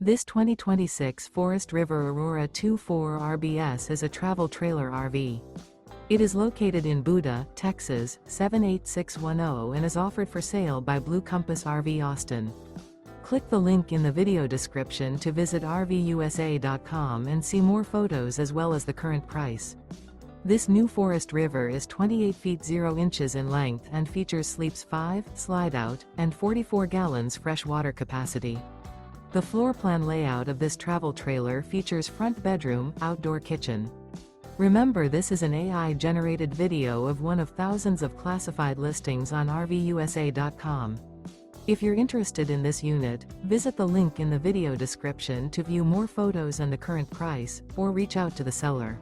This 2026 Forest River Aurora 24 RBS is a travel trailer RV. It is located in Buda, Texas, 78610 and is offered for sale by Blue Compass RV Austin. Click the link in the video description to visit RVUSA.com and see more photos as well as the current price. This new Forest River is 28 feet 0 inches in length and features sleeps 5, slide-out, and 44 gallons fresh water capacity. The floor plan layout of this travel trailer features front bedroom, outdoor kitchen. Remember, this is an AI-generated video of one of thousands of classified listings on RVUSA.com. If you're interested in this unit, visit the link in the video description to view more photos and the current price, or reach out to the seller.